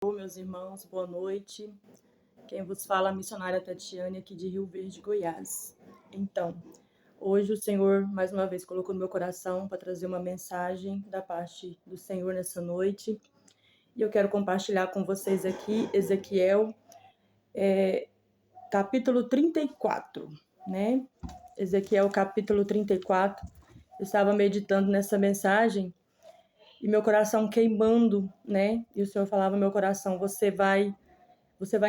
Meus irmãos, boa noite. Quem vos fala é a missionária Tatiane, aqui de Rio Verde, Goiás. Então, hoje o Senhor, mais uma vez, colocou no meu coração para trazer uma mensagem da parte do Senhor nessa noite. E eu quero compartilhar com vocês aqui, Ezequiel, capítulo 34, né? Ezequiel, capítulo 34. Eu estava meditando nessa mensagem e meu coração queimando, né? E o Senhor falava no meu coração, você vai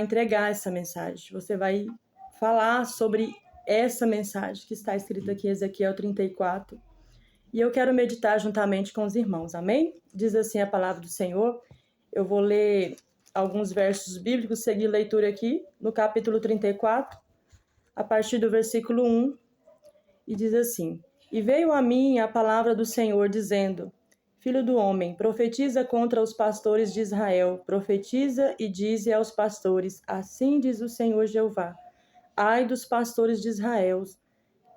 entregar essa mensagem, você vai falar sobre essa mensagem que está escrita aqui em Ezequiel 34. E eu quero meditar juntamente com os irmãos, amém? Diz assim a palavra do Senhor. Eu vou ler alguns versos bíblicos, seguir leitura aqui no capítulo 34, a partir do versículo 1, e diz assim: E veio a mim a palavra do Senhor, dizendo: Filho do homem, profetiza contra os pastores de Israel, profetiza e dize aos pastores, assim diz o Senhor Jeová: Ai dos pastores de Israel,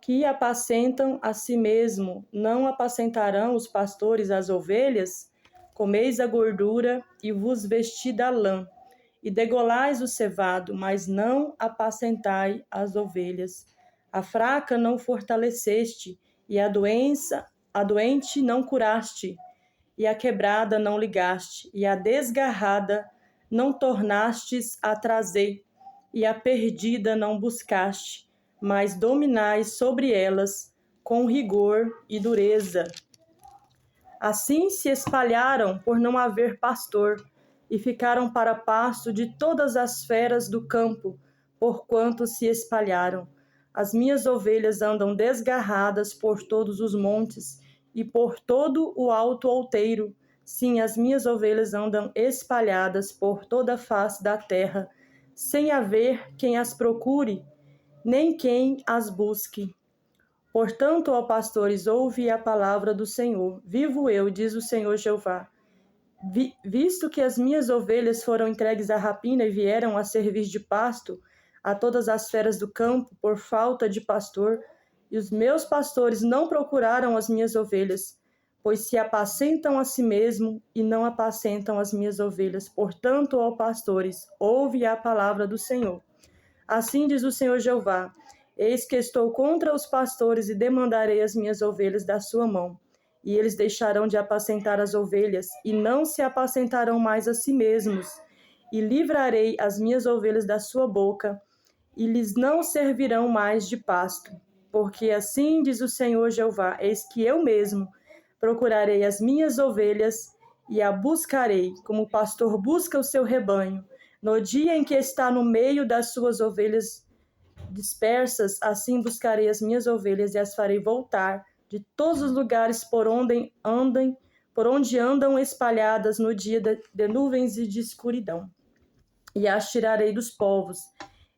que apacentam a si mesmo, não apacentarão os pastores as ovelhas? Comeis a gordura e vos vesti da lã, e degolais o cevado, mas não apacentai as ovelhas. A fraca não fortaleceste, e a doente não curaste, e a quebrada não ligaste, e a desgarrada não tornastes a trazer, e a perdida não buscaste, mas dominais sobre elas com rigor e dureza. Assim se espalharam por não haver pastor, e ficaram para pasto de todas as feras do campo, porquanto se espalharam. As minhas ovelhas andam desgarradas por todos os montes, e por todo o alto outeiro. Sim, as minhas ovelhas andam espalhadas por toda a face da terra, sem haver quem as procure, nem quem as busque. Portanto, ó pastores, ouve a palavra do Senhor. Vivo eu, diz o Senhor Jeová. Visto que as minhas ovelhas foram entregues à rapina e vieram a servir de pasto a todas as feras do campo por falta de pastor, e os meus pastores não procuraram as minhas ovelhas, pois se apacentam a si mesmo e não apacentam as minhas ovelhas. Portanto, ó pastores, ouve a palavra do Senhor. Assim diz o Senhor Jeová: Eis que estou contra os pastores e demandarei as minhas ovelhas da sua mão. E eles deixarão de apacentar as ovelhas, e não se apacentarão mais a si mesmos. E livrarei as minhas ovelhas da sua boca, e lhes não servirão mais de pasto. Porque assim diz o Senhor Jeová: Eis que eu mesmo procurarei as minhas ovelhas, e a buscarei, como o pastor busca o seu rebanho. No dia em que está no meio das suas ovelhas dispersas, assim buscarei as minhas ovelhas e as farei voltar de todos os lugares por onde andam espalhadas no dia de nuvens e de escuridão. E as tirarei dos povos,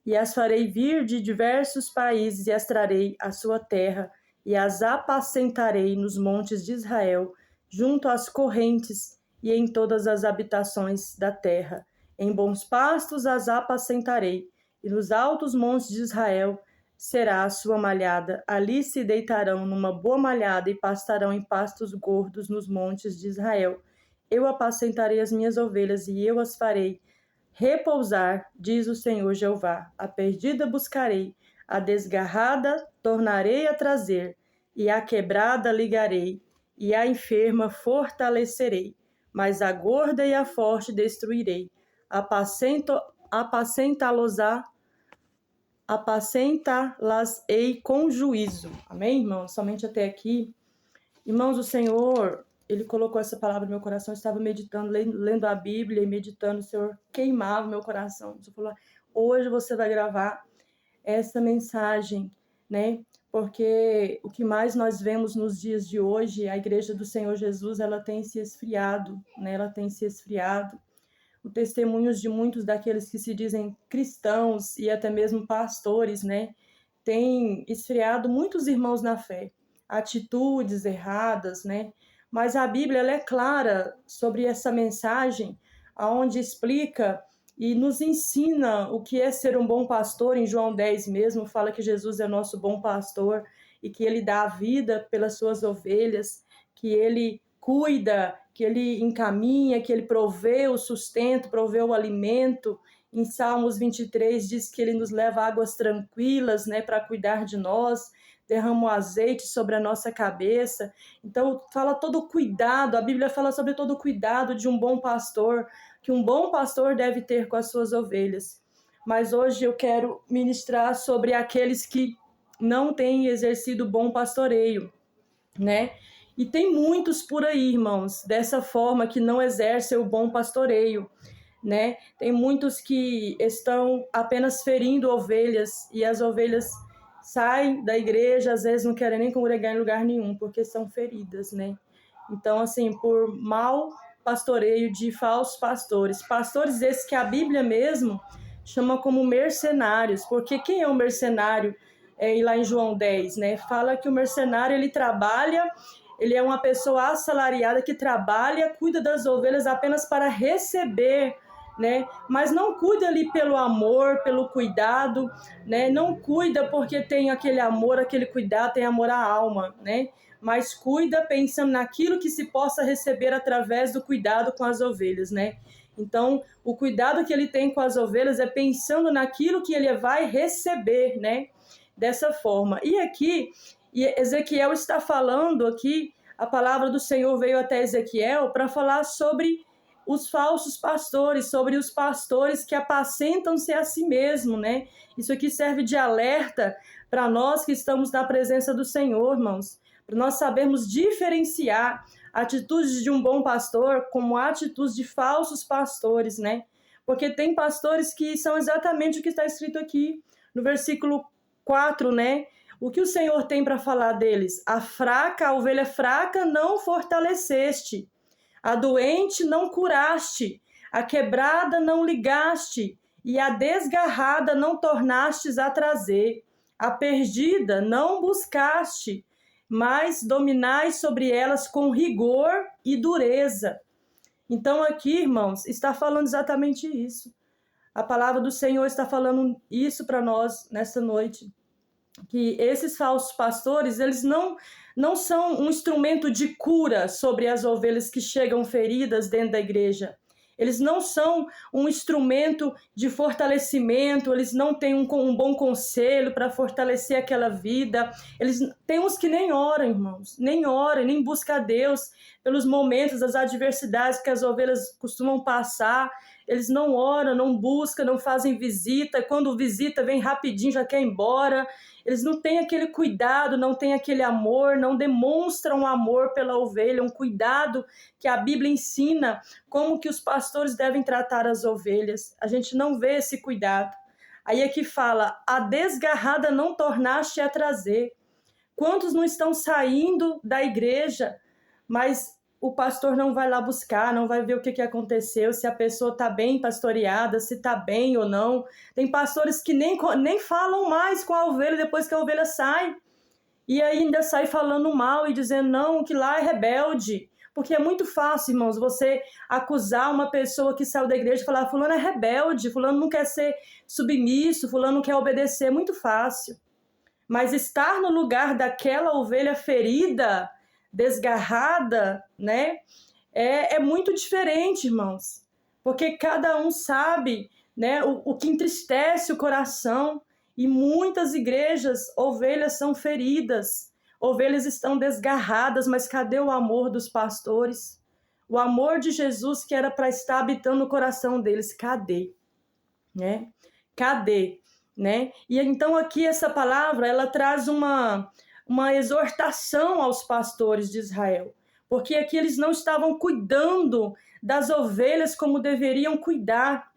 e as farei vir de diversos países, e as trarei à sua terra, e as apacentarei nos montes de Israel, junto às correntes e em todas as habitações da terra. Em bons pastos as apacentarei, e nos altos montes de Israel será a sua malhada. Ali se deitarão numa boa malhada e pastarão em pastos gordos nos montes de Israel. Eu apacentarei as minhas ovelhas e eu as farei repousar, diz o Senhor Jeová. A perdida buscarei, a desgarrada tornarei a trazer, e a quebrada ligarei, e a enferma fortalecerei, mas a gorda e a forte destruirei. Apacentá-las-ei com juízo. Amém, irmãos? Somente até aqui. Irmãos, o Senhor, Ele colocou essa palavra no meu coração. Eu estava meditando, lendo a Bíblia e meditando. O Senhor queimava meu coração. O Senhor falou: hoje você vai gravar essa mensagem, né? Porque o que mais nós vemos nos dias de hoje, a Igreja do Senhor Jesus, ela tem se esfriado, né? Ela tem se esfriado. O testemunhos de muitos daqueles que se dizem cristãos e até mesmo pastores, né? Tem esfriado muitos irmãos na fé. Atitudes erradas, né? Mas a Bíblia ela é clara sobre essa mensagem, aonde explica e nos ensina o que é ser um bom pastor. Em João 10 mesmo, fala que Jesus é nosso bom pastor e que ele dá a vida pelas suas ovelhas, que ele cuida, que Ele encaminha, que Ele provê o sustento, provê o alimento. Em Salmos 23 diz que Ele nos leva a águas tranquilas, né, para cuidar de nós, derrama o azeite sobre a nossa cabeça. Então, fala todo o cuidado, a Bíblia fala sobre todo o cuidado de um bom pastor, que um bom pastor deve ter com as suas ovelhas. Mas hoje eu quero ministrar sobre aqueles que não têm exercido bom pastoreio, né? E tem muitos por aí, irmãos, dessa forma que não exercem o bom pastoreio, né? Tem muitos que estão apenas ferindo ovelhas e as ovelhas saem da igreja, às vezes não querem nem congregar em lugar nenhum, porque são feridas, né? Então, assim, por mau pastoreio de falsos pastores. Pastores esses que a Bíblia mesmo chama como mercenários, porque quem é um mercenário? E lá em João 10, né? Fala que o mercenário, ele trabalha, ele é uma pessoa assalariada que trabalha, cuida das ovelhas apenas para receber, né? Mas não cuida ali pelo amor, pelo cuidado, né? Não cuida porque tem aquele amor, aquele cuidado, tem amor à alma, né? Mas cuida pensando naquilo que se possa receber através do cuidado com as ovelhas, né? Então, o cuidado que ele tem com as ovelhas é pensando naquilo que ele vai receber, né? Dessa forma. E aqui, Ezequiel está falando aqui, a palavra do Senhor veio até Ezequiel para falar sobre os falsos pastores, sobre os pastores que apacentam-se a si mesmo, né? Isso aqui serve de alerta para nós que estamos na presença do Senhor, irmãos, para nós sabermos diferenciar atitudes de um bom pastor como atitudes de falsos pastores, né? Porque tem pastores que são exatamente o que está escrito aqui no versículo 4, né? O que o Senhor tem para falar deles? A ovelha fraca não fortaleceste, a doente não curaste, a quebrada não ligaste, e a desgarrada não tornastes a trazer, a perdida não buscaste, mas dominais sobre elas com rigor e dureza. Então aqui, irmãos, está falando exatamente isso. A palavra do Senhor está falando isso para nós nesta noite, que esses falsos pastores, eles não são um instrumento de cura sobre as ovelhas que chegam feridas dentro da igreja. Eles não são um instrumento de fortalecimento, eles não têm um bom conselho para fortalecer aquela vida. Eles tem uns que nem oram, irmãos, nem oram, nem buscam a Deus pelos momentos, as adversidades que as ovelhas costumam passar. Eles não oram, não buscam, não fazem visita. Quando visita, vem rapidinho, já quer ir embora. Eles não têm aquele cuidado, não têm aquele amor, não demonstram amor pela ovelha, um cuidado que a Bíblia ensina como que os pastores devem tratar as ovelhas. A gente não vê esse cuidado. Aí aqui fala, a desgarrada não tornaste a trazer. Quantos não estão saindo da igreja, mas o pastor não vai lá buscar, não vai ver o que aconteceu, se a pessoa está bem pastoreada, se está bem ou não. Tem pastores que nem falam mais com a ovelha depois que a ovelha sai. E ainda sai falando mal e dizendo, não, que lá é rebelde. Porque é muito fácil, irmãos, você acusar uma pessoa que saiu da igreja e falar, fulano é rebelde, fulano não quer ser submisso, fulano não quer obedecer. É muito fácil. Mas estar no lugar daquela ovelha ferida, desgarrada, né? É muito diferente, irmãos. Porque cada um sabe, né, o que entristece o coração. E muitas igrejas, ovelhas são feridas, ovelhas estão desgarradas, mas cadê o amor dos pastores? O amor de Jesus que era para estar habitando no coração deles, cadê? Né? Cadê? Né? E então aqui essa palavra, ela traz uma exortação aos pastores de Israel, porque aqui eles não estavam cuidando das ovelhas como deveriam cuidar,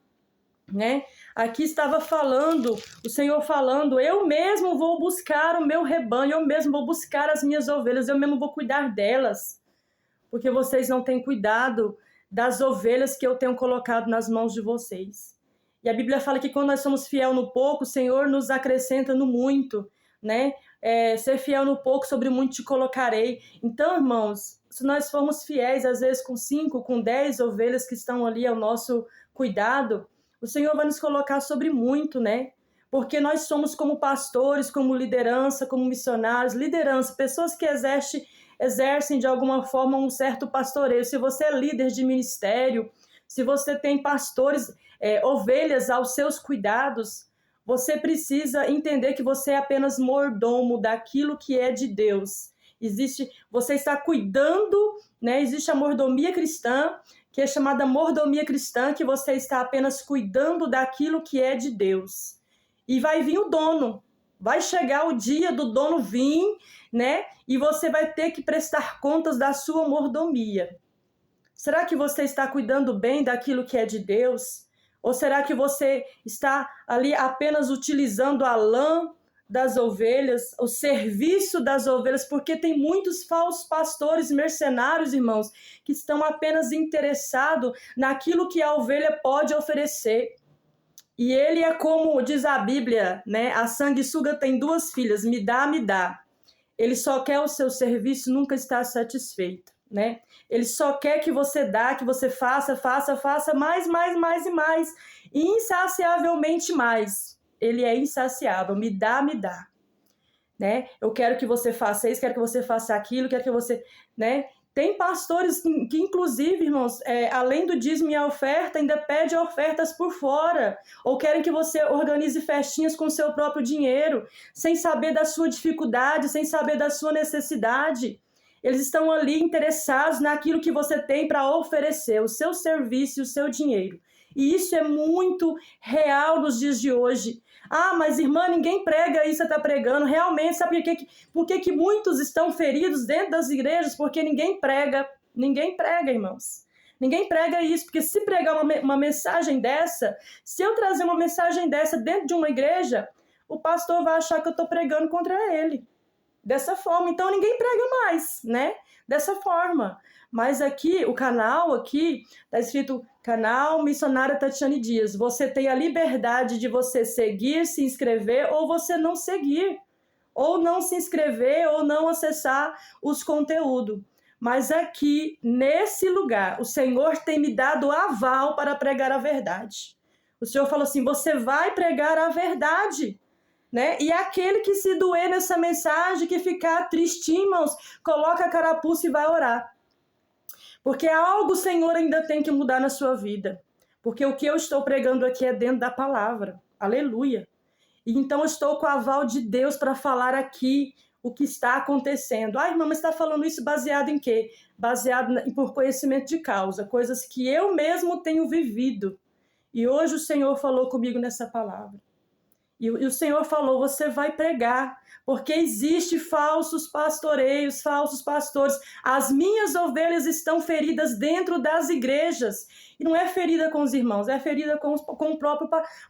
né? Aqui estava falando, o Senhor falando, eu mesmo vou buscar o meu rebanho, eu mesmo vou buscar as minhas ovelhas, eu mesmo vou cuidar delas, porque vocês não têm cuidado das ovelhas que eu tenho colocado nas mãos de vocês. E a Bíblia fala que quando nós somos fiel no pouco, o Senhor nos acrescenta no muito, né? Ser fiel no pouco, sobre o muito te colocarei. Então, irmãos, se nós formos fiéis, às vezes com 5, com 10 ovelhas que estão ali ao nosso cuidado, o Senhor vai nos colocar sobre muito, né? Porque nós somos como pastores, como liderança, como missionários, liderança, pessoas que exercem exercem de alguma forma um certo pastoreio. Se você é líder de ministério, se você tem pastores, ovelhas aos seus cuidados, você precisa entender que você é apenas mordomo daquilo que é de Deus. Você está cuidando, né? Existe a mordomia cristã, que é chamada mordomia cristã, que você está apenas cuidando daquilo que é de Deus. E vai vir o dono, vai chegar o dia do dono vir, né? E você vai ter que prestar contas da sua mordomia. Será que você está cuidando bem daquilo que é de Deus? Ou será que você está ali apenas utilizando a lã das ovelhas, o serviço das ovelhas? Porque tem muitos falsos pastores mercenários, irmãos, que estão apenas interessados naquilo que a ovelha pode oferecer. E ele é como diz a Bíblia, né? A sanguessuga tem 2 filhas, me dá, me dá. Ele só quer o seu serviço, nunca está satisfeito, né? Ele só quer que você dá, que você faça mais e mais, insaciavelmente mais. Ele é insaciável, me dá, né? Eu quero que você faça isso, quero que você faça aquilo, quero que você, né? Tem pastores que inclusive, irmãos, além do dízimo e a oferta, ainda pede ofertas por fora, ou querem que você organize festinhas com o seu próprio dinheiro, sem saber da sua dificuldade, sem saber da sua necessidade. Eles estão ali interessados naquilo que você tem para oferecer, o seu serviço e o seu dinheiro. E isso é muito real nos dias de hoje. Ah, mas irmã, ninguém prega isso, você está pregando. Realmente, sabe por que muitos estão feridos dentro das igrejas? Porque ninguém prega, irmãos. Ninguém prega isso, porque se pregar uma mensagem dessa, se eu trazer uma mensagem dessa dentro de uma igreja, o pastor vai achar que eu estou pregando contra ele. Dessa forma, então ninguém prega mais, né? Dessa forma. Mas aqui, o canal aqui, está escrito Canal Missionária Tatiane Dias. Você tem a liberdade de você seguir, se inscrever, ou você não seguir. Ou não se inscrever, ou não acessar os conteúdos. Mas aqui, nesse lugar, o Senhor tem me dado aval para pregar a verdade. O Senhor falou assim, você vai pregar a verdade. Né? E aquele que se doer nessa mensagem, que ficar triste, irmãos, coloca a carapuça e vai orar. Porque algo o Senhor ainda tem que mudar na sua vida. Porque o que eu estou pregando aqui é dentro da palavra. Aleluia. E então eu estou com o aval de Deus para falar aqui o que está acontecendo. Ah, irmã, mas está falando isso baseado em quê? Baseado por conhecimento de causa. Coisas que eu mesmo tenho vivido. E hoje o Senhor falou comigo nessa palavra. E o Senhor falou, você vai pregar, porque existe falsos pastoreios, falsos pastores. As minhas ovelhas estão feridas dentro das igrejas. E não é ferida com os irmãos, é ferida com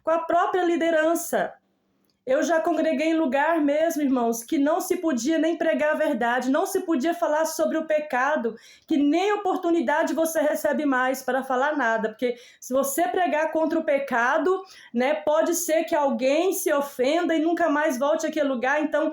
a própria liderança. Eu já congreguei em lugar mesmo, irmãos, que não se podia nem pregar a verdade, não se podia falar sobre o pecado, que nem oportunidade você recebe mais para falar nada, porque se você pregar contra o pecado, né, pode ser que alguém se ofenda e nunca mais volte àquele lugar, então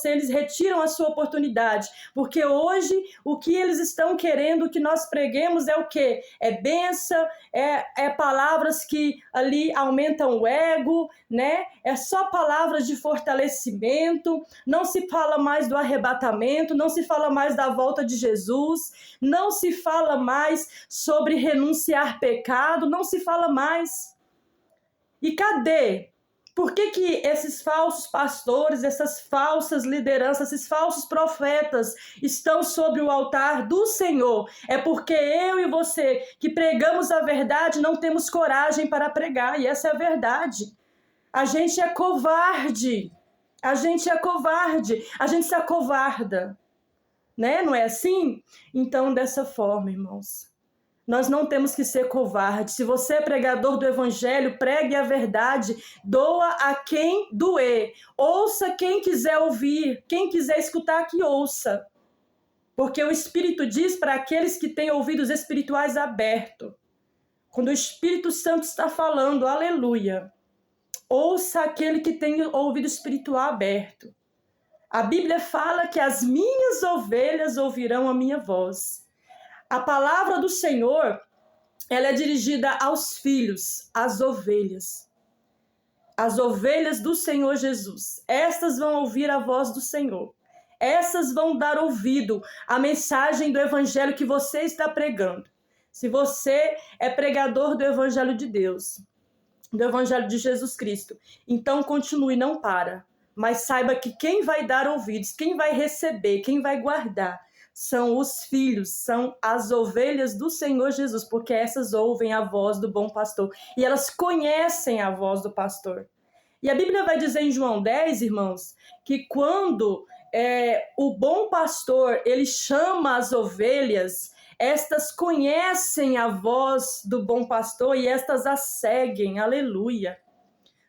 eles retiram a sua oportunidade, porque hoje o que eles estão querendo que nós preguemos é o quê? É bênção, é palavras que ali aumentam o ego, né? É só palavras de fortalecimento, não se fala mais do arrebatamento, não se fala mais da volta de Jesus, não se fala mais sobre renunciar pecado, não se fala mais. E cadê? Por que esses falsos pastores, essas falsas lideranças, esses falsos profetas estão sobre o altar do Senhor? É porque eu e você que pregamos a verdade não temos coragem para pregar, e essa é a verdade. A gente é covarde, a gente se acovarda, né? Não é assim? Então, dessa forma, irmãos, nós não temos que ser covardes. Se você é pregador do evangelho, pregue a verdade, doa a quem doer, ouça quem quiser ouvir, quem quiser escutar, que ouça. Porque o Espírito diz para aqueles que têm ouvidos espirituais abertos, quando o Espírito Santo está falando, aleluia, ouça aquele que tem ouvido espiritual aberto. A Bíblia fala que as minhas ovelhas ouvirão a minha voz. A palavra do Senhor, ela é dirigida aos filhos, às ovelhas. As ovelhas do Senhor Jesus. Estas vão ouvir a voz do Senhor. essas vão dar ouvido à mensagem do evangelho que você está pregando. Se você é pregador do evangelho de Deus, do evangelho de Jesus Cristo, então continue, não para. Mas saiba que quem vai dar ouvidos, quem vai receber, quem vai guardar, são os filhos, são as ovelhas do Senhor Jesus, porque essas ouvem a voz do bom pastor e elas conhecem a voz do pastor. E a Bíblia vai dizer em João 10, irmãos, que quando o bom pastor ele chama as ovelhas, estas conhecem a voz do bom pastor e estas a seguem, aleluia.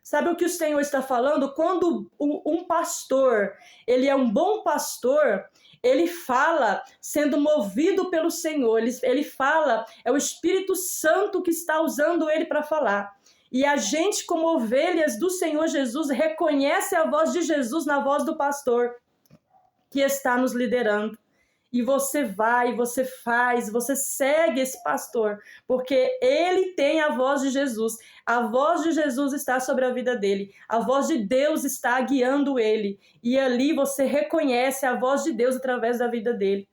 Sabe o que o Senhor está falando? Quando um pastor, ele é um bom pastor, ele fala sendo movido pelo Senhor, ele fala, é o Espírito Santo que está usando ele para falar. E a gente, como ovelhas do Senhor Jesus, reconhece a voz de Jesus na voz do pastor que está nos liderando. E você vai, você faz, você segue esse pastor, porque ele tem a voz de Jesus. A voz de Jesus está sobre a vida dele. A voz de Deus está guiando ele. E ali você reconhece a voz de Deus através da vida dele.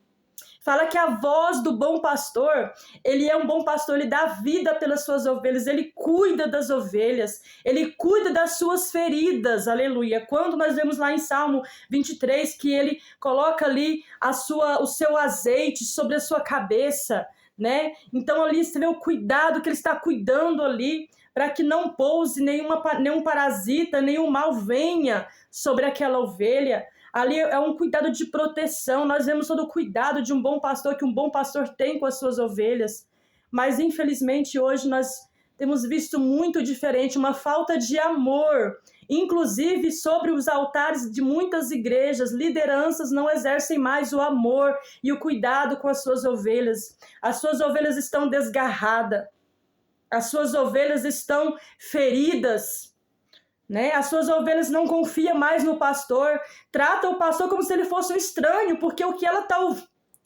Fala que a voz do bom pastor, ele é um bom pastor, ele dá vida pelas suas ovelhas, ele cuida das ovelhas, ele cuida das suas feridas, aleluia. Quando nós vemos lá em Salmo 23 que ele coloca ali o seu azeite sobre a sua cabeça, né? Então ali você vê o cuidado que ele está cuidando ali, para que não pouse nenhum parasita, nenhum mal venha sobre aquela ovelha. Ali é um cuidado de proteção. Nós vemos todo o cuidado de um bom pastor, que um bom pastor tem com as suas ovelhas. Mas, infelizmente, hoje nós temos visto muito diferente, uma falta de amor. Inclusive, sobre os altares de muitas igrejas, lideranças não exercem mais o amor e o cuidado com as suas ovelhas. As suas ovelhas estão desgarradas. As suas ovelhas estão feridas. Né? As suas ovelhas não confiam mais no pastor, trata o pastor como se ele fosse um estranho, porque o que ela está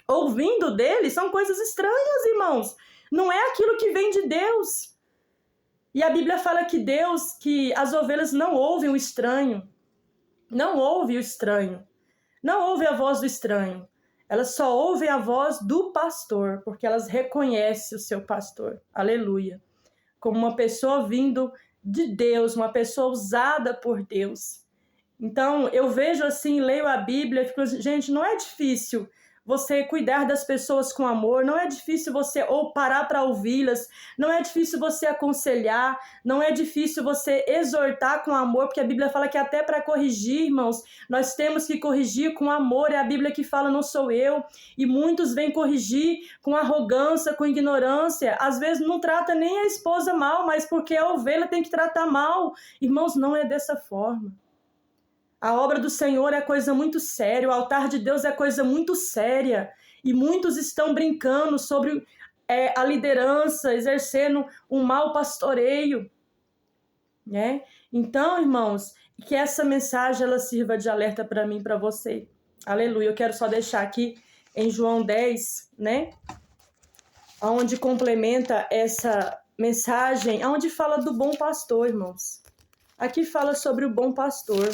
ouvindo dele são coisas estranhas, irmãos. Não é aquilo que vem de Deus. E a Bíblia fala que as ovelhas não ouvem o estranho. Não ouvem o estranho. Não ouvem a voz do estranho. Elas só ouvem a voz do pastor, porque elas reconhecem o seu pastor. Aleluia. Como uma pessoa vindo de Deus, uma pessoa usada por Deus. Então, eu vejo assim, leio a Bíblia e fico, gente, não é difícil você cuidar das pessoas com amor, não é difícil você ou parar para ouvi-las, não é difícil você aconselhar, não é difícil você exortar com amor, porque a Bíblia fala que até para corrigir, irmãos, nós temos que corrigir com amor, é a Bíblia que fala, não sou eu, e muitos vêm corrigir com arrogância, com ignorância, às vezes não trata nem a esposa mal, mas porque a ovelha tem que tratar mal. Irmãos, não é dessa forma. A obra do Senhor é coisa muito séria, o altar de Deus é coisa muito séria. E muitos estão brincando sobre a liderança, exercendo um mau pastoreio. Né? Então, irmãos, que essa mensagem ela sirva de alerta para mim e para você. Aleluia. Eu quero só deixar aqui em João 10, né? Onde complementa essa mensagem, onde fala do bom pastor, irmãos. Aqui fala sobre o bom pastor.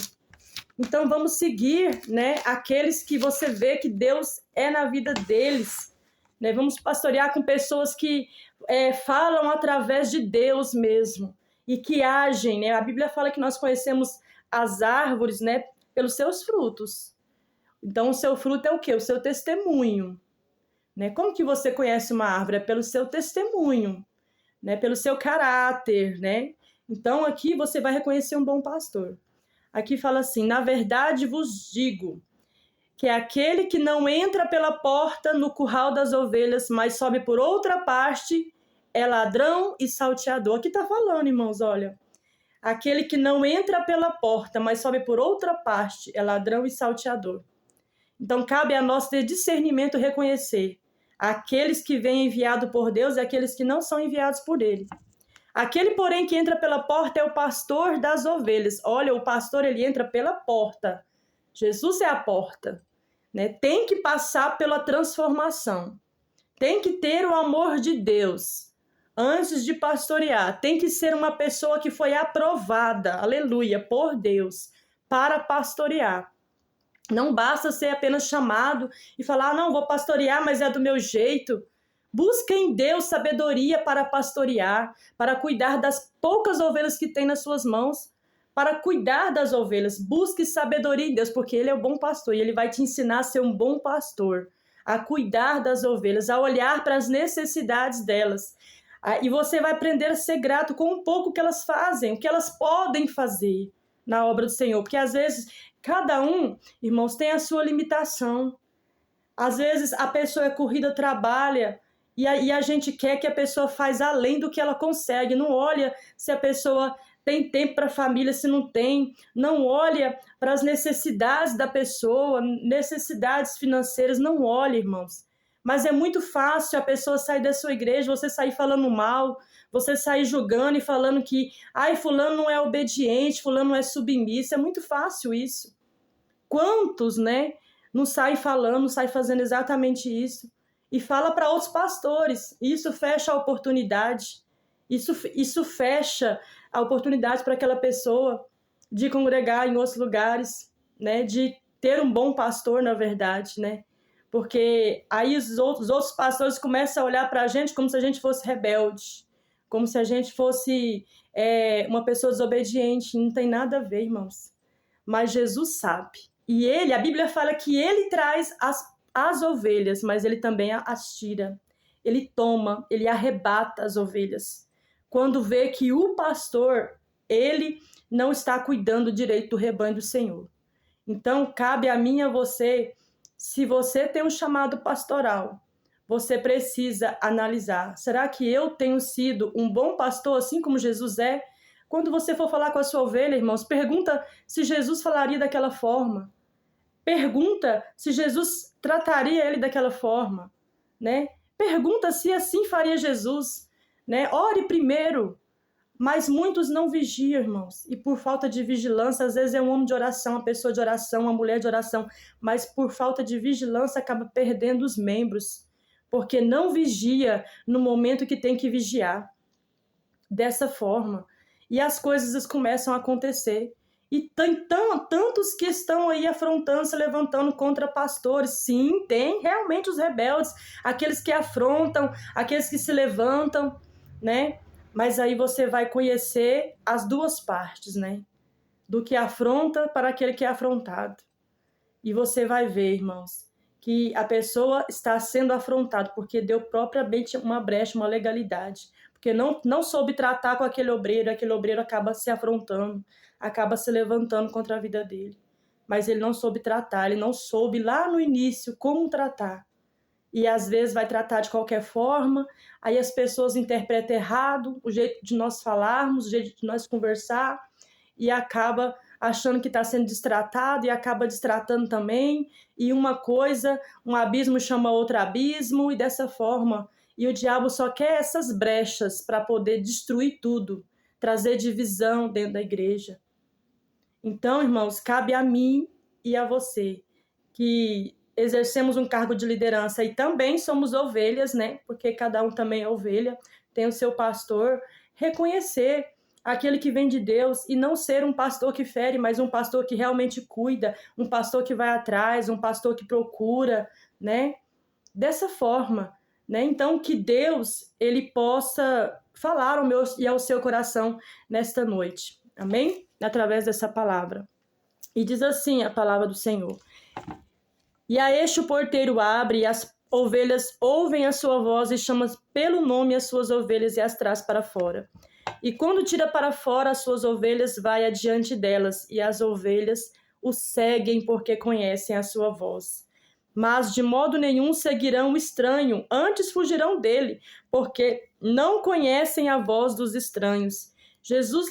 Então vamos seguir, né, aqueles que você vê que Deus é na vida deles. Né? Vamos pastorear com pessoas que falam através de Deus mesmo e que agem. Né? A Bíblia fala que nós conhecemos as árvores, né, pelos seus frutos. Então o seu fruto é o quê? O seu testemunho. Né? Como que você conhece uma árvore? É pelo seu testemunho, né? Pelo seu caráter. Né? Então aqui você vai reconhecer um bom pastor. Aqui fala assim, na verdade vos digo, que é aquele que não entra pela porta no curral das ovelhas, mas sobe por outra parte, é ladrão e salteador. Aqui está falando, irmãos, olha. Aquele que não entra pela porta, mas sobe por outra parte, é ladrão e salteador. Então cabe a nós ter discernimento reconhecer aqueles que vêm enviados por Deus e aqueles que não são enviados por Ele. Aquele, porém, que entra pela porta é o pastor das ovelhas. Olha, o pastor, ele entra pela porta. Jesus é a porta. Né? Tem que passar pela transformação. Tem que ter o amor de Deus antes de pastorear. Tem que ser uma pessoa que foi aprovada, aleluia, por Deus, para pastorear. Não basta ser apenas chamado e falar, não, vou pastorear, mas é do meu jeito. Busque em Deus sabedoria para pastorear, para cuidar das poucas ovelhas que tem nas suas mãos, para cuidar das ovelhas. Busque sabedoria em Deus, porque Ele é o bom pastor e Ele vai te ensinar a ser um bom pastor, a cuidar das ovelhas, a olhar para as necessidades delas. E você vai aprender a ser grato com um pouco que elas fazem, o que elas podem fazer na obra do Senhor, porque às vezes cada um, irmãos, tem a sua limitação. Às vezes a pessoa é corrida, trabalha, e a gente quer que a pessoa faz além do que ela consegue. Não olha se a pessoa tem tempo para a família, se não tem. Não olha para as necessidades da pessoa, necessidades financeiras. Não olha, irmãos. Mas é muito fácil a pessoa sair da sua igreja, você sair falando mal, você sair julgando e falando que fulano não é obediente, fulano não é submisso. É muito fácil isso. Quantos, né, não sai falando, não sai fazendo exatamente isso? E fala para outros pastores. Isso fecha a oportunidade. Isso fecha a oportunidade para aquela pessoa de congregar em outros lugares, né, de ter um bom pastor, na verdade, né? Porque aí os outros pastores começam a olhar para a gente como se a gente fosse rebelde, como se a gente fosse uma pessoa desobediente. Não tem nada a ver, irmãos. Mas Jesus sabe. E ele, a Bíblia fala que ele traz as ovelhas, mas ele também as tira. Ele toma, ele arrebata as ovelhas. Quando vê que o pastor, ele não está cuidando direito do rebanho do Senhor. Então, cabe a mim e a você, se você tem um chamado pastoral, você precisa analisar. Será que eu tenho sido um bom pastor, assim como Jesus é? Quando você for falar com a sua ovelha, irmãos, pergunta se Jesus falaria daquela forma. Pergunta se Jesus trataria ele daquela forma, né? Pergunta se assim faria Jesus, né? Ore primeiro. Mas muitos não vigiam, irmãos. E por falta de vigilância, às vezes é um homem de oração, uma pessoa de oração, uma mulher de oração, mas por falta de vigilância acaba perdendo os membros, porque não vigia no momento que tem que vigiar. Dessa forma. E as coisas começam a acontecer. E tem tantos que estão aí afrontando, se levantando contra pastores. Sim, tem realmente os rebeldes, aqueles que afrontam, aqueles que se levantam, né? Mas aí você vai conhecer as duas partes, né? Do que afronta para aquele que é afrontado. E você vai ver, irmãos, que a pessoa está sendo afrontada porque deu propriamente uma brecha, uma legalidade. Porque não soube tratar com aquele obreiro acaba se afrontando, acaba se levantando contra a vida dele. Mas ele não soube tratar, ele não soube lá no início como tratar. E às vezes vai tratar de qualquer forma, aí as pessoas interpretam errado o jeito de nós falarmos, o jeito de nós conversar, e acaba achando que está sendo destratado e acaba destratando também, e uma coisa, um abismo chama outro abismo, e dessa forma. E o diabo só quer essas brechas para poder destruir tudo, trazer divisão dentro da igreja. Então, irmãos, cabe a mim e a você, que exercemos um cargo de liderança e também somos ovelhas, né? Porque cada um também é ovelha, tem o seu pastor, reconhecer aquele que vem de Deus e não ser um pastor que fere, mas um pastor que realmente cuida, um pastor que vai atrás, um pastor que procura, né? Dessa forma, né? Então, que Deus, ele possa falar ao meu e ao seu coração nesta noite, amém? Através dessa palavra. E diz assim a palavra do Senhor: e a este o porteiro abre, e as ovelhas ouvem a sua voz e chama pelo nome as suas ovelhas e as traz para fora. E quando tira para fora as suas ovelhas, vai adiante delas, e as ovelhas o seguem porque conhecem a sua voz. Mas de modo nenhum seguirão o estranho, antes fugirão dele, porque não conhecem a voz dos estranhos. Jesus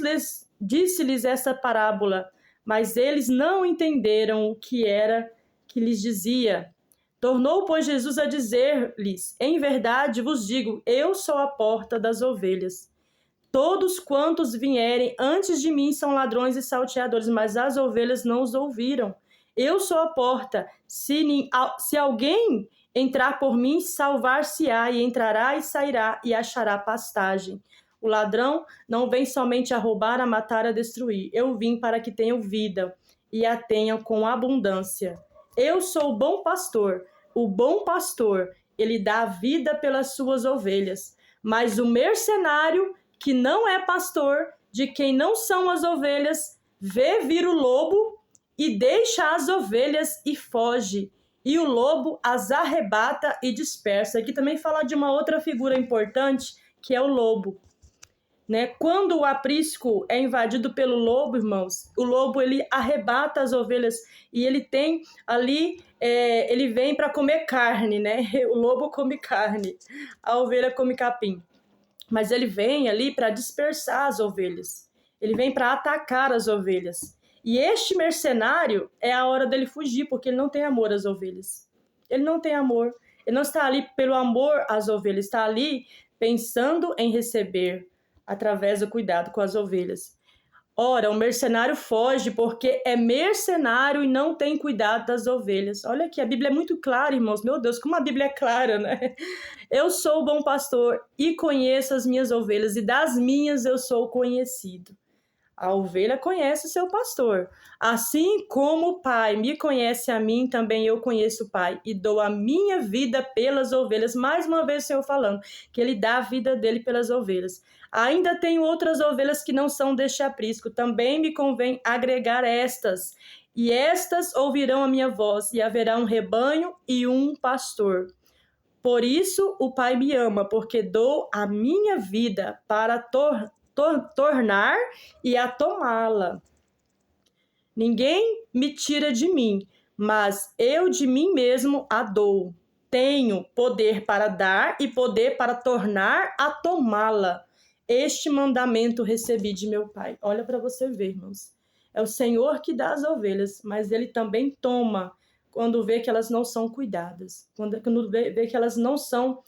disse-lhes essa parábola, mas eles não entenderam o que era que lhes dizia. Tornou, pois, Jesus a dizer-lhes: em verdade vos digo, eu sou a porta das ovelhas. Todos quantos vierem antes de mim são ladrões e salteadores, mas as ovelhas não os ouviram. Eu sou a porta. Se alguém entrar por mim, salvar-se-á, e entrará e sairá e achará pastagem. O ladrão não vem somente a roubar, a matar, a destruir. Eu vim para que tenham vida e a tenham com abundância. Eu sou o bom pastor. O bom pastor, ele dá a vida pelas suas ovelhas. Mas o mercenário, que não é pastor, de quem não são as ovelhas, vê vir o lobo e deixa as ovelhas e foge. E o lobo as arrebata e dispersa. Aqui também fala de uma outra figura importante, que é o lobo. Né? Quando o aprisco é invadido pelo lobo, irmãos, o lobo ele arrebata as ovelhas e ele tem ali, ele vem para comer carne, né? O lobo come carne, a ovelha come capim. Mas ele vem ali para dispersar as ovelhas, ele vem para atacar as ovelhas. E este mercenário é a hora dele fugir, porque ele não tem amor às ovelhas. Ele não tem amor, ele não está ali pelo amor às ovelhas, está ali pensando em receber através do cuidado com as ovelhas. Ora, o mercenário foge porque é mercenário e não tem cuidado das ovelhas. Olha aqui, a Bíblia é muito clara, irmãos. Meu Deus, como a Bíblia é clara, né? Eu sou o bom pastor e conheço as minhas ovelhas, e das minhas eu sou conhecido. A ovelha conhece o seu pastor. Assim como o Pai me conhece a mim, também eu conheço o Pai e dou a minha vida pelas ovelhas. Mais uma vez o Senhor falando que ele dá a vida dele pelas ovelhas. Ainda tenho outras ovelhas que não são deste aprisco. Também me convém agregar estas. E estas ouvirão a minha voz, e haverá um rebanho e um pastor. Por isso o Pai me ama, porque dou a minha vida para tornar e a tomá-la. Ninguém me tira de mim, mas eu de mim mesmo a dou. Tenho poder para dar e poder para tornar a tomá-la. Este mandamento recebi de meu Pai. Olha para você ver, irmãos. É o Senhor que dá as ovelhas, mas ele também toma quando vê que elas não são cuidadas, quando vê que elas não são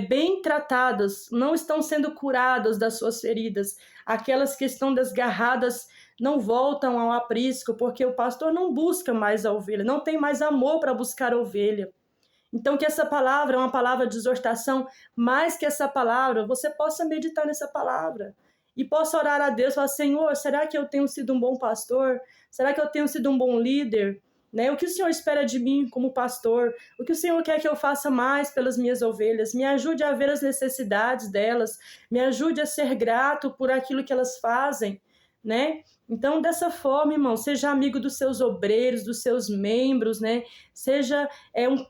bem tratadas, não estão sendo curadas das suas feridas. Aquelas que estão desgarradas não voltam ao aprisco, porque o pastor não busca mais a ovelha, não tem mais amor para buscar a ovelha. Então, que essa palavra é uma palavra de exortação, mais que essa palavra, você possa meditar nessa palavra e possa orar a Deus, falar: Senhor, será que eu tenho sido um bom pastor? Será que eu tenho sido um bom líder? Né? O que o Senhor espera de mim como pastor? O que o Senhor quer que eu faça mais pelas minhas ovelhas? Me ajude a ver as necessidades delas, me ajude a ser grato por aquilo que elas fazem, né? Então, dessa forma, irmão, seja amigo dos seus obreiros, dos seus membros, né? Seja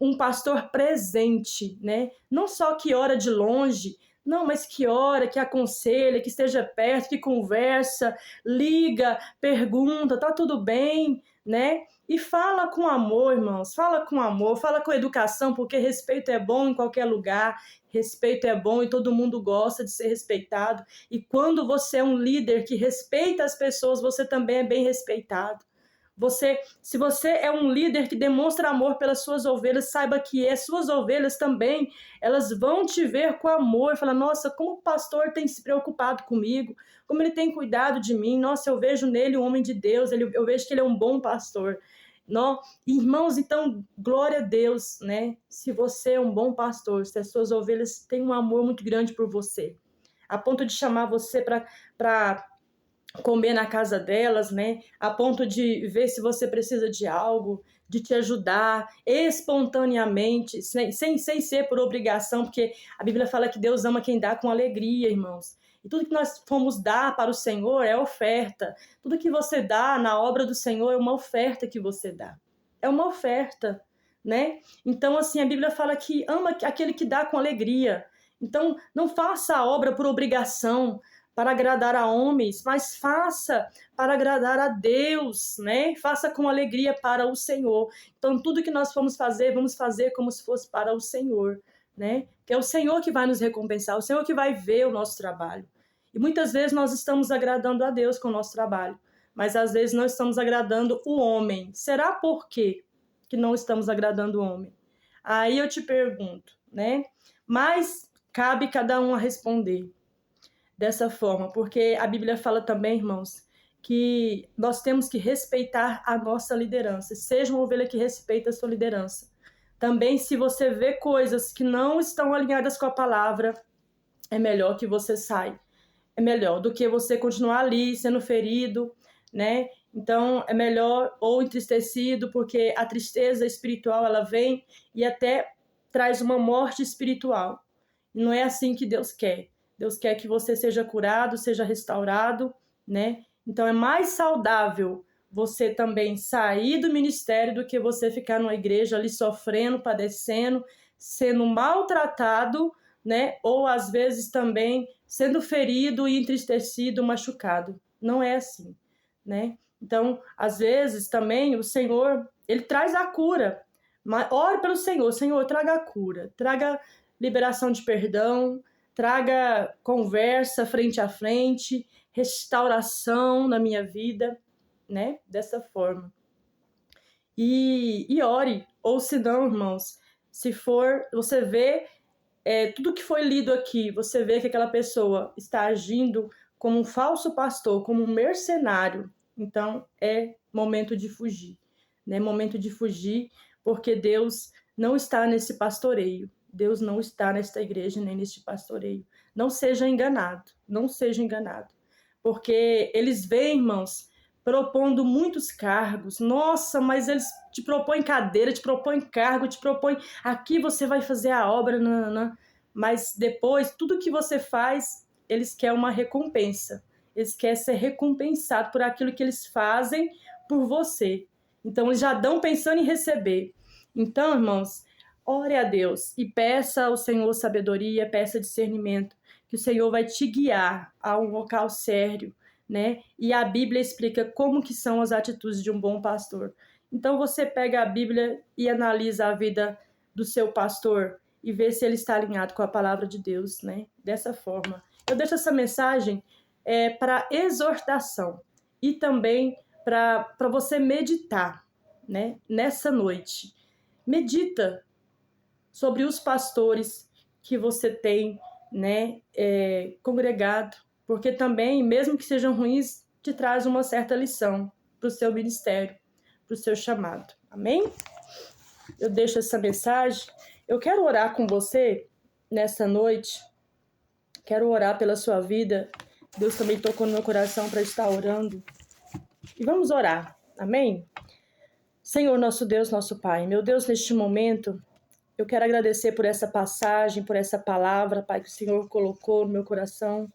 um pastor presente, né? Não só que ora de longe, não, mas que ora, que aconselha, que esteja perto, que conversa, liga, pergunta, tá tudo bem, né? E fala com amor, irmãos, fala com amor, fala com educação, porque respeito é bom em qualquer lugar, respeito é bom e todo mundo gosta de ser respeitado. E quando você é um líder que respeita as pessoas, você também é bem respeitado. Se você é um líder que demonstra amor pelas suas ovelhas, saiba que as suas ovelhas também, elas vão te ver com amor e falar: nossa, como o pastor tem se preocupado comigo, como ele tem cuidado de mim, nossa, eu vejo nele um homem de Deus, eu vejo que ele é um bom pastor. Não, irmãos, então, glória a Deus, né? Se você é um bom pastor, se as suas ovelhas têm um amor muito grande por você, a ponto de chamar você para comer na casa delas, né? A ponto de ver se você precisa de algo, de te ajudar espontaneamente, sem ser por obrigação, porque a Bíblia fala que Deus ama quem dá com alegria, irmãos. E tudo que nós formos dar para o Senhor é oferta. Tudo que você dá na obra do Senhor é uma oferta que você dá. É uma oferta, né? Então, assim, a Bíblia fala que ama aquele que dá com alegria. Então, não faça a obra por obrigação, para agradar a homens, mas faça para agradar a Deus, né? Faça com alegria para o Senhor. Então, tudo que nós vamos fazer como se fosse para o Senhor, né? Que é o Senhor que vai nos recompensar, o Senhor que vai ver o nosso trabalho. E muitas vezes nós estamos agradando a Deus com o nosso trabalho, mas às vezes não estamos agradando o homem. Será por quê que não estamos agradando o homem? Aí eu te pergunto, né? Mas cabe cada um a responder dessa forma, porque a Bíblia fala também, irmãos, que nós temos que respeitar a nossa liderança. Seja uma ovelha que respeita a sua liderança. Também, se você vê coisas que não estão alinhadas com a palavra, é melhor que você saia. É melhor do que você continuar ali sendo ferido, né? Então, é melhor ou entristecido, porque a tristeza espiritual, ela vem e até traz uma morte espiritual. E não é assim que Deus quer. Deus quer que você seja curado, seja restaurado, né? Então, é mais saudável você também sair do ministério do que você ficar numa igreja ali sofrendo, padecendo, sendo maltratado, né? Ou às vezes também sendo ferido e entristecido, machucado. Não é assim, né? Então, às vezes também o Senhor, ele traz a cura. Mas ore pelo Senhor, Senhor, traga a cura, traga liberação de perdão, traga conversa frente a frente, restauração na minha vida, né? Dessa forma. E ore, ou se não, irmãos, se for, você vê tudo que foi lido aqui, você vê que aquela pessoa está agindo como um falso pastor, como um mercenário, então é momento de fugir, né? Momento de fugir, porque Deus não está nesse pastoreio, Deus não está nesta igreja nem neste pastoreio. Não seja enganado, não seja enganado, porque eles vêm, irmãos, propondo muitos cargos. Nossa, mas eles te propõem cadeira, te propõem cargo, te propõem aqui você vai fazer a obra, nananã. Mas depois, tudo que você faz, eles querem uma recompensa. Eles querem ser recompensados por aquilo que eles fazem por você. Então, eles já dão pensando em receber. Então, irmãos, ore a Deus e peça ao Senhor sabedoria, peça discernimento, que o Senhor vai te guiar a um local sério, né? E a Bíblia explica como que são as atitudes de um bom pastor. Então, você pega a Bíblia e analisa a vida do seu pastor e ver se ele está alinhado com a palavra de Deus, né? Dessa forma. Eu deixo essa mensagem para exortação e também para você meditar, né? Nessa noite. Medita sobre os pastores que você tem, né? Congregado, porque também, mesmo que sejam ruins, te traz uma certa lição para o seu ministério, para o seu chamado. Amém? Eu deixo essa mensagem. Eu quero orar com você nessa noite. Quero orar pela sua vida. Deus também tocou no meu coração para estar orando. E vamos orar. Amém? Senhor, nosso Deus, nosso Pai. Meu Deus, neste momento, eu quero agradecer por essa passagem, por essa palavra, Pai, que o Senhor colocou no meu coração.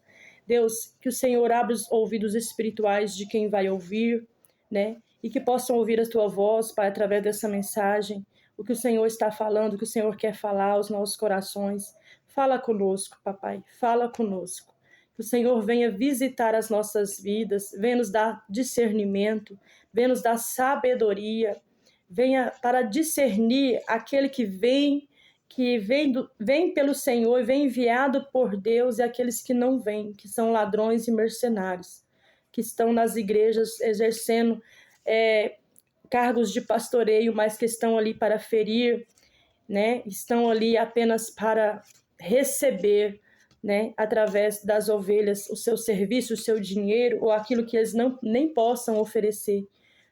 Deus, que o Senhor abra os ouvidos espirituais de quem vai ouvir, né? E que possam ouvir a Tua voz, Pai, através dessa mensagem. O que o Senhor está falando, o que o Senhor quer falar aos nossos corações. Fala conosco, papai, fala conosco. Que o Senhor venha visitar as nossas vidas, venha nos dar discernimento, venha nos dar sabedoria, venha para discernir aquele que vem pelo Senhor, vem enviado por Deus, e aqueles que não vêm, que são ladrões e mercenários, que estão nas igrejas exercendo cargos de pastoreio, mas que estão ali para ferir, né? Estão ali apenas para receber, né? Através das ovelhas, o seu serviço, o seu dinheiro, ou aquilo que eles nem possam oferecer.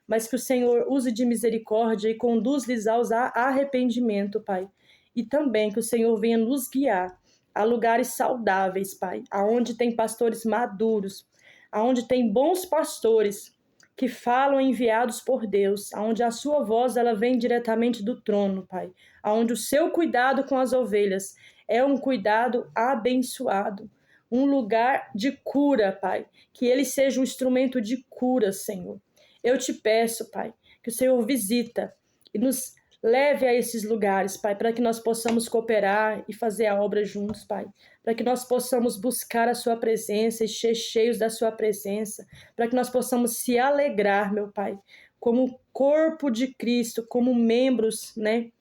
Mas que o Senhor use de misericórdia e conduz-lhes ao arrependimento, Pai. E também que o Senhor venha nos guiar a lugares saudáveis, Pai, aonde tem pastores maduros, aonde tem bons pastores que falam enviados por Deus, aonde a sua voz ela vem diretamente do trono, Pai, aonde o seu cuidado com as ovelhas é um cuidado abençoado, um lugar de cura, Pai, que ele seja um instrumento de cura, Senhor. Eu te peço, Pai, que o Senhor visita e nos leve a esses lugares, Pai, para que nós possamos cooperar e fazer a obra juntos, Pai. Para que nós possamos buscar a sua presença e ser cheios da sua presença. Para que nós possamos se alegrar, meu Pai, como corpo de Cristo, como membros, né,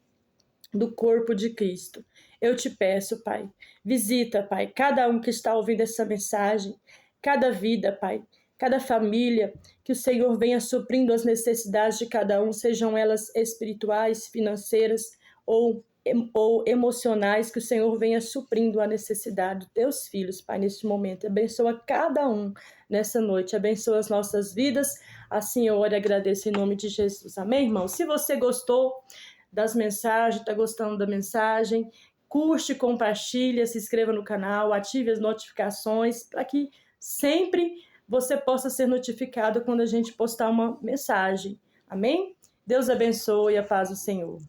do corpo de Cristo. Eu te peço, Pai, visita, Pai, cada um que está ouvindo essa mensagem, cada vida, Pai, cada família, que o Senhor venha suprindo as necessidades de cada um, sejam elas espirituais, financeiras ou emocionais, que o Senhor venha suprindo a necessidade dos teus filhos, Pai, neste momento. Abençoa cada um nessa noite, abençoa as nossas vidas. Assim eu oro e agradeço em nome de Jesus. Amém, irmão? Se você gostou das mensagens, está gostando da mensagem, curte, compartilha, se inscreva no canal, ative as notificações para que sempre você possa ser notificado quando a gente postar uma mensagem. Amém? Deus abençoe, a paz do Senhor.